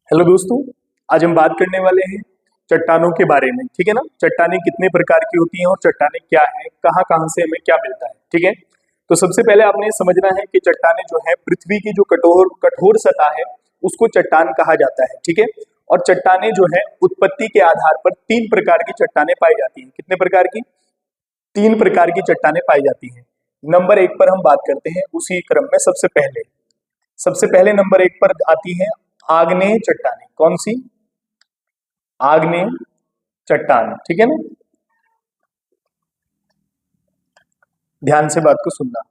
Hello दोस्तों। आज हम बात करने वाले हैं चट्टानों के बारे में। ठीक है ना। चट्टानें कितने प्रकार की होती हैं और चट्टानें क्या है, कहाँ कहाँ से हमें क्या मिलता है। ठीक है। तो सबसे पहले आपने समझना है कि चट्टानें जो है पृथ्वी की जो कठोर कठोर सतह है उसको चट्टान कहा जाता है। ठीक है। और चट्टानें जो है उत्पत्ति के आधार पर तीन प्रकार की चट्टानें पाई जाती हैं। कितने प्रकार की? तीन प्रकार की चट्टानें पाई जाती हैं। नंबर एक पर हम बात करते हैं उसी क्रम में। सबसे पहले नंबर एक पर आती है आग्नेय चट्टानें। कौन सी? आग्नेय चट्टान। ठीक है ना। ध्यान से बात को सुनना।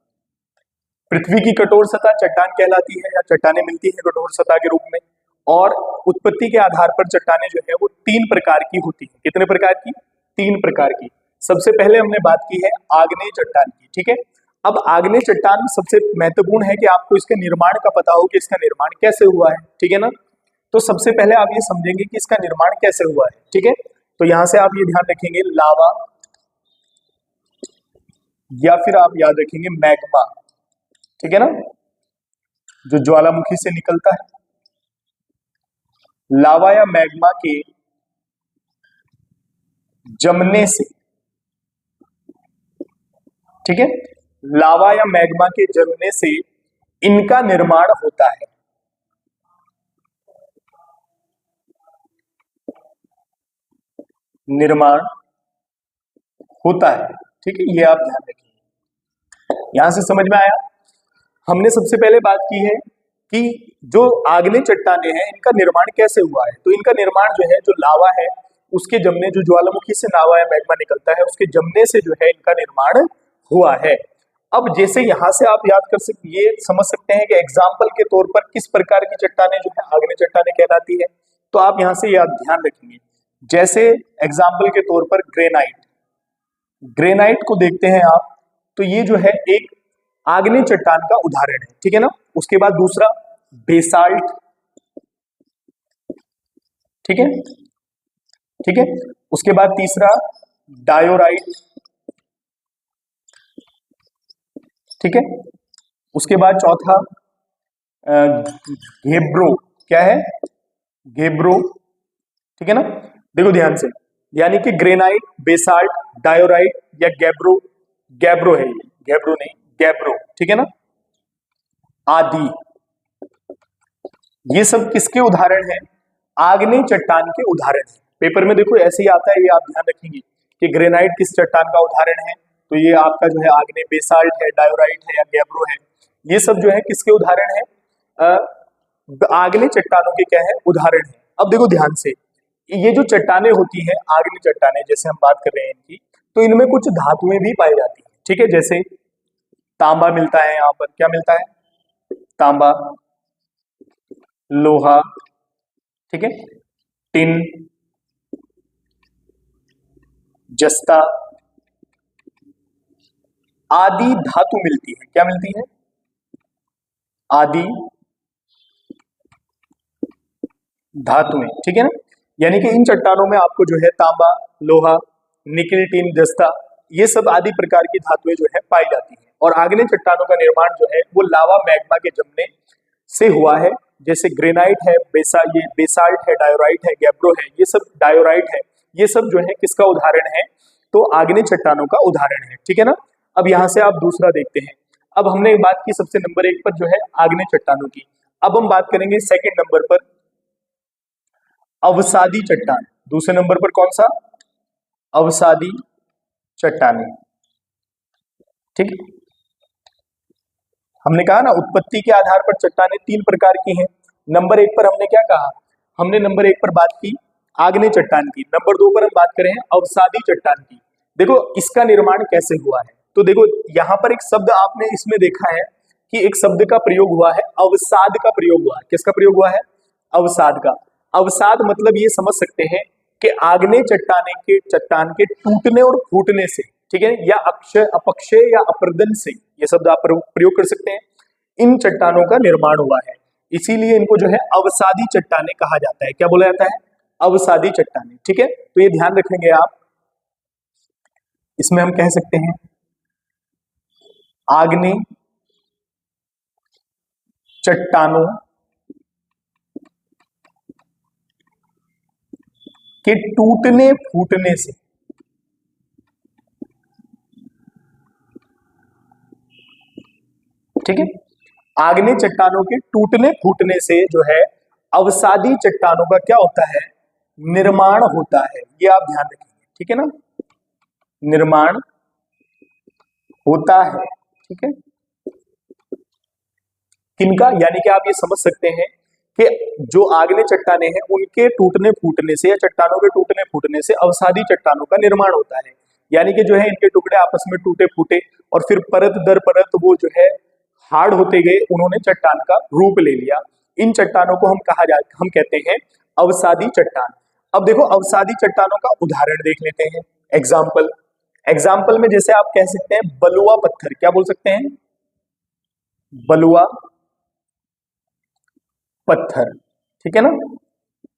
पृथ्वी की कठोर सतह चट्टान कहलाती है या चट्टानें मिलती है कठोर सतह के रूप में। और उत्पत्ति के आधार पर चट्टानें जो है वो तीन प्रकार की होती है। कितने प्रकार की? तीन प्रकार की। सबसे पहले हमने बात की है आग्नेय चट्टान की। ठीक है। अब आग्नेय चट्टान सबसे महत्वपूर्ण है कि आपको इसके निर्माण का पता हो कि इसका निर्माण कैसे हुआ है। ठीक है ना। तो सबसे पहले आप ये समझेंगे कि इसका निर्माण कैसे हुआ है। ठीक है। तो यहां से आप ये ध्यान रखेंगे लावा या फिर आप याद रखेंगे मैग्मा। ठीक है ना। जो ज्वालामुखी से निकलता है, लावा या मैग्मा के जमने से। ठीक है। लावा या मैग्मा के जमने से इनका निर्माण होता है। निर्माण होता है। ठीक है। ये आप ध्यान रखिए। यहां से समझ में आया। हमने सबसे पहले बात की है कि जो आग्नेय चट्टानें हैं इनका निर्माण कैसे हुआ है। तो इनका निर्माण जो है, जो लावा है उसके जमने, जो ज्वालामुखी से लावा या मैग्मा निकलता है उसके जमने से जो है इनका निर्माण हुआ है। अब जैसे यहां से आप याद कर सकते, ये समझ सकते हैं कि एग्जाम्पल के तौर पर किस प्रकार की चट्टानें जो है आग्नेय चट्टानें कहलाती है। तो आप यहां से याद ध्यान रखेंगे। जैसे एग्जाम्पल के तौर पर ग्रेनाइट। ग्रेनाइट को देखते हैं आप, तो ये जो है एक आग्नेय चट्टान का उदाहरण है। ठीक है ना। उसके बाद दूसरा बेसाल्ट। ठीक है। ठीक है। उसके बाद तीसरा डायोराइट। ठीक है। उसके बाद चौथा गेब्रो। क्या है? गेब्रो। ठीक है ना। देखो ध्यान से, यानी कि ग्रेनाइट, बेसाल्ट, डायोराइट या गैब्रो। गैब्रो है ये, गैब्रो नहीं, गैब्रो। ठीक है ना। आदि, ये सब किसके उदाहरण हैं? आग्नेय चट्टान के उदाहरण हैं। पेपर में देखो ऐसे ही आता है, ये आप ध्यान रखेंगे कि ग्रेनाइट किस चट्टान का उदाहरण है। तो ये आपका जो है आग्नेय, बेसाल्ट है, डायोराइट है या गैब्रो है। ये सब जो है किसके उदाहरण है? आग्नेय चट्टानों के क्या है? उदाहरण है। अब देखो ध्यान से, ये जो चट्टानें होती हैं आग्नेय चट्टानें, जैसे हम बात कर रहे हैं इनकी, तो इनमें कुछ धातुएं भी पाई जाती हैं। ठीक है। जैसे तांबा मिलता है, यहाँ पर क्या मिलता है? तांबा, लोहा। ठीक है। टिन, जस्ता आदि धातु मिलती है। क्या मिलती है? आदि धातुएं। ठीक है ना। यानी कि इन चट्टानों में आपको जो है तांबा, लोहा, निकिल, टिन, जस्ता, ये सब आदि प्रकार की धातुएं जो है पाई जाती हैं। और आग्नेय चट्टानों का निर्माण जो है वो लावा, मैग्मा के जमने से हुआ है। जैसे ग्रेनाइट है, ये बेसाल्ट है, डायोराइट है, गैब्रो है, ये सब डायोराइट है, ये सब जो है किसका उदाहरण है? तो आग्नेय चट्टानों का उदाहरण है। ठीक है ना। अब यहां से आप दूसरा देखते हैं। अब हमने बात की सबसे नंबर एक पर जो है आग्नेय चट्टानों की। अब हम बात करेंगे सेकंड नंबर पर अवसादी चट्टान। दूसरे नंबर पर कौन सा? अवसादी चट्टानें। ठीक है। हमने कहा ना उत्पत्ति के आधार पर चट्टानें तीन प्रकार की हैं। नंबर एक पर हमने क्या कहा? हमने नंबर एक पर बात की आग्नेय चट्टान की। नंबर दो पर हम बात करें अवसादी चट्टान की। देखो इसका निर्माण कैसे हुआ है। तो देखो यहां पर एक शब्द आपने इसमें देखा है कि एक शब्द का प्रयोग हुआ है, अवसाद का प्रयोग हुआ है। किसका प्रयोग हुआ है? अवसाद का। अवसाद मतलब ये समझ सकते हैं कि आग्नेय चट्टान के टूटने और फूटने से, ठीक है, या अक्षय, अपक्षय या अपर्दन से, ये शब्द आप प्रयोग कर सकते हैं, इन चट्टानों का निर्माण हुआ है। इसीलिए इनको जो है अवसादी चट्टानें कहा जाता है। क्या बोला जाता है? अवसादी चट्टानें। ठीक है। तो ये ध्यान रखेंगे आप। इसमें हम कह सकते हैं आग्नेय चट्टानों के टूटने फूटने से, ठीक है, आग्नेय चट्टानों के टूटने फूटने से जो है अवसादी चट्टानों का क्या होता है, निर्माण होता है। ये आप ध्यान रखेंगे, ठीक है ना, निर्माण होता है, ठीक है। किनका, यानी कि आप ये समझ सकते हैं कि जो आग्नेय चट्टाने हैं उनके टूटने फूटने से या चट्टानों के टूटने फूटने से अवसादी चट्टानों का निर्माण होता है। यानी कि जो है इनके टुकड़े आपस में टूटे फूटे और फिर परत दर परत वो जो है हार्ड होते गए, उन्होंने चट्टान का रूप ले लिया। इन चट्टानों को हम कहते हैं अवसादी चट्टान। अब देखो अवसादी चट्टानों का उदाहरण देख लेते हैं, एग्जाम्पल में जैसे आप कह सकते हैं बलुआ पत्थर, क्या बोल सकते हैं, बलुआ पत्थर, ठीक है ना।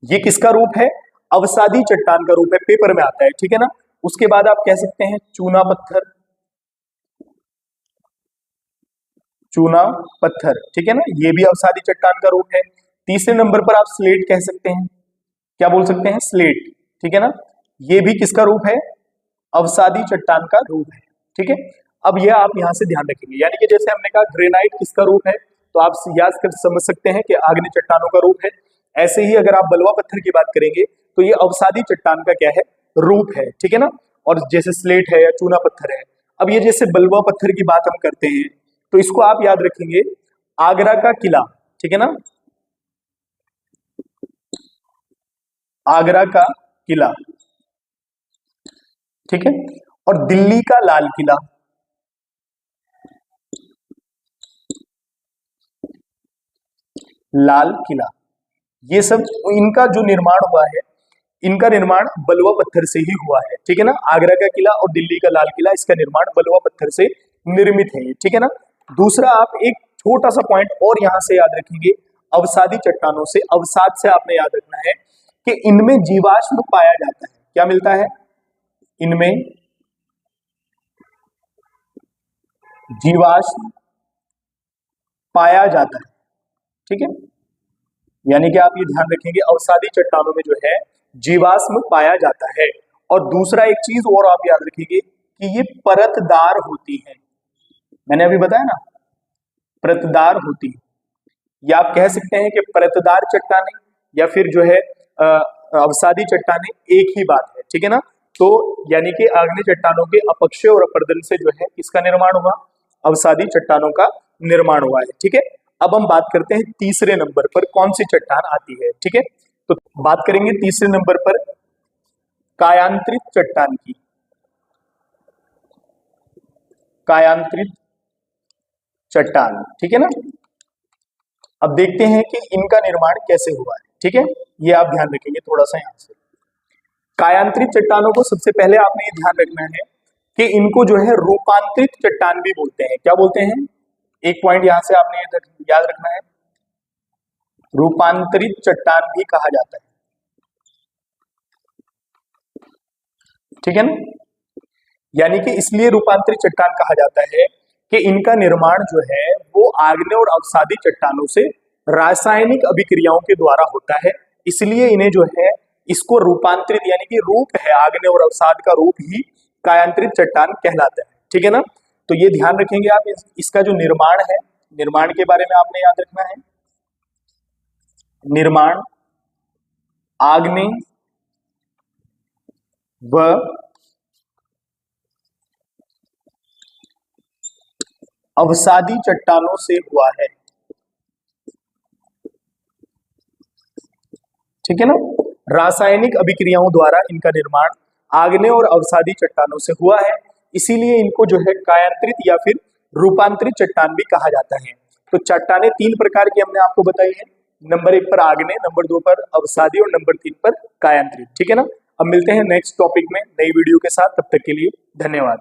ये किसका रूप है, अवसादी चट्टान का रूप है, पेपर में आता है, ठीक है ना। उसके बाद आप कह सकते हैं चूना पत्थर, चूना पत्थर, ठीक है ना, ये भी अवसादी चट्टान का रूप है। तीसरे नंबर पर आप स्लेट कह सकते हैं, क्या बोल सकते हैं, स्लेट, ठीक है ना, ये भी किसका रूप है, अवसादी चट्टान का रूप है, ठीक है। अब यह आप यहां से ध्यान रखेंगे, यानी कि जैसे हमने कहा ग्रेनाइट किसका रूप है, तो आप याद कर समझ सकते हैं कि आग्नेय चट्टानों का रूप है। ऐसे ही अगर आप बलुआ पत्थर की बात करेंगे तो ये अवसादी चट्टान का क्या है, रूप है, ठीक है ना। और जैसे स्लेट है या चूना पत्थर है, अब ये जैसे बलुआ पत्थर की बात हम करते हैं तो इसको आप याद रखेंगे आगरा का किला, ठीक है ना, आगरा का किला, ठीक है, और दिल्ली का लाल किला, लाल किला, ये सब इनका जो निर्माण हुआ है, इनका निर्माण बलुआ पत्थर से ही हुआ है, ठीक है ना। आगरा का किला और दिल्ली का लाल किला, इसका निर्माण बलुआ पत्थर से निर्मित है, ठीक है ना। दूसरा आप एक छोटा सा पॉइंट और यहां से याद रखेंगे, अवसादी चट्टानों से, अवसाद से आपने याद रखना है कि इनमें जीवाश्म पाया जाता है, क्या मिलता है, इनमें जीवाश्म पाया जाता है, ठीक है। यानी कि आप ये ध्यान रखेंगे अवसादी चट्टानों में जो है जीवाश्म पाया जाता है। और दूसरा एक चीज और आप याद रखेंगे कि ये परतदार होती है, मैंने अभी बताया ना, परतदार होती है, या आप कह सकते हैं कि परतदार चट्टानें या फिर जो है अवसादी चट्टानें एक ही बात है, ठीक है ना। तो यानी कि आग्नेय चट्टानों के अपक्षय और अपरदन से जो है किसका निर्माण हुआ, अवसादी चट्टानों का निर्माण हुआ है, ठीक है। अब हम बात करते हैं तीसरे नंबर पर कौन सी चट्टान आती है, ठीक है। तो बात करेंगे तीसरे नंबर पर कायांतरित चट्टान की, कायांतरित चट्टान, ठीक है ना। अब देखते हैं कि इनका निर्माण कैसे हुआ है, ठीक है, ये आप ध्यान रखेंगे थोड़ा सा यहां से। कायांतरित चट्टानों को सबसे पहले आपने ये ध्यान रखना है कि इनको जो है रूपांतरित चट्टान भी बोलते हैं, क्या बोलते हैं, एक पॉइंट यहां से आपने याद रखना है, रूपांतरित चट्टान भी कहा जाता है, ठीक है ना। यानी कि इसलिए रूपांतरित चट्टान कहा जाता है कि इनका निर्माण जो है वो आग्नेय और अवसादी चट्टानों से रासायनिक अभिक्रियाओं के द्वारा होता है, इसलिए इन्हें जो है इसको रूपांतरित यानी कि रूप है, आग्नेय और अवसाद का रूप ही कायांतरित चट्टान कहलाता है, ठीक है ना। तो ये ध्यान रखेंगे आप, इसका जो निर्माण है, निर्माण के बारे में आपने याद रखना है, निर्माण आग्नेय व अवसादी चट्टानों से हुआ है, ठीक है ना। रासायनिक अभिक्रियाओं द्वारा इनका निर्माण आग्नेय और अवसादी चट्टानों से हुआ है, इसीलिए इनको जो है कायांतरित या फिर रूपांतरित चट्टान भी कहा जाता है। तो चट्टानें तीन प्रकार की हमने आपको बताई है, नंबर 1 पर आग्नेय, नंबर 2 पर अवसादी और नंबर 3 पर कायांतरित, ठीक है ना। अब मिलते हैं नेक्स्ट टॉपिक में नई वीडियो के साथ, तब तक के लिए धन्यवाद।